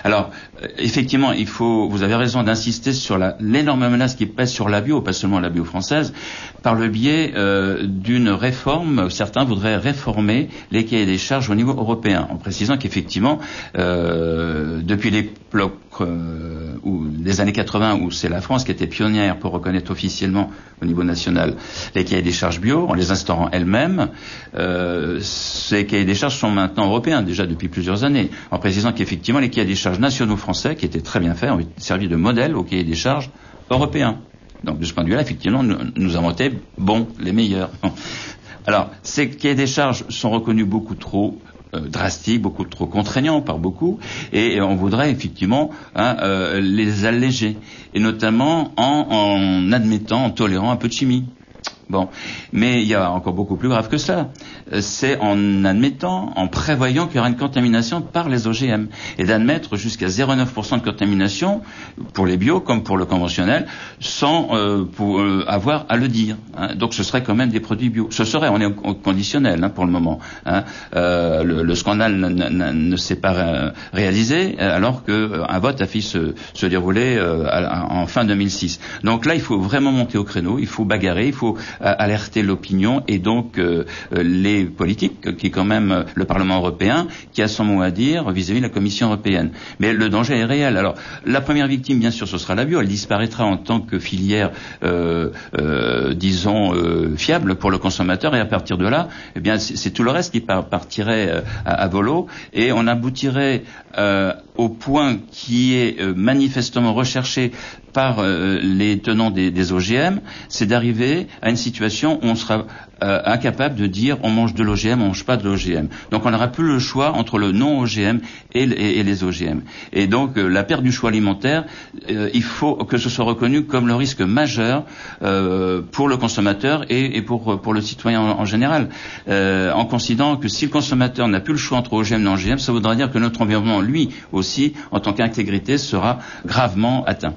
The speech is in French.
Alors, effectivement, vous avez raison d'insister sur l'énorme menace qui pèse sur la bio, pas seulement la bio française, par le biais d'une réforme. Certains voudraient réformer les cahiers des charges au niveau européen, en précisant qu'effectivement, depuis l'époque des années 80, où c'est la France qui était pionnière pour reconnaître officiellement au niveau national les cahiers des charges bio, en les instaurant elle-même, ces cahiers des charges sont maintenant européens, déjà depuis plusieurs années, en précisant qu'effectivement les cahiers des charges nationaux français, qui étaient très bien faits, ont servi de modèle aux cahiers des charges européens. Donc de ce point de vue-là, effectivement, nous avons été les meilleurs. Alors, ces cahiers des charges sont reconnus beaucoup trop drastiques, beaucoup trop contraignants par beaucoup, et on voudrait effectivement les alléger, et notamment en admettant, en tolérant un peu de chimie. Bon, mais il y a encore beaucoup plus grave que ça. C'est en admettant, en prévoyant qu'il y aura une contamination par les OGM, et d'admettre jusqu'à 0,9% de contamination pour les bio comme pour le conventionnel, sans avoir à le dire. Donc ce serait quand même des produits bio. On est au conditionnel pour le moment. Le scandale ne s'est pas réalisé, alors qu'un vote a failli se dérouler en fin 2006. Donc là, il faut vraiment monter au créneau, il faut bagarrer, il faut alerter l'opinion et donc les politiques, qui est quand même le Parlement européen, qui a son mot à dire vis-à-vis de la Commission européenne. Mais le danger est réel. Alors, la première victime, bien sûr, ce sera la bio. Elle disparaîtra en tant que filière, disons, fiable pour le consommateur. Et à partir de là, eh bien, c'est tout le reste qui partirait à volo. Et on aboutirait au point qui est manifestement recherché par les tenants des OGM, c'est d'arriver à une situation où on sera incapable de dire on mange de l'OGM, on mange pas de l'OGM. Donc on n'aura plus le choix entre le non-OGM et les OGM. Et donc la perte du choix alimentaire, il faut que ce soit reconnu comme le risque majeur pour le consommateur et pour le citoyen en général. En considérant que si le consommateur n'a plus le choix entre OGM et non-OGM, ça voudra dire que notre environnement, lui aussi, en tant qu'intégrité, sera gravement atteint.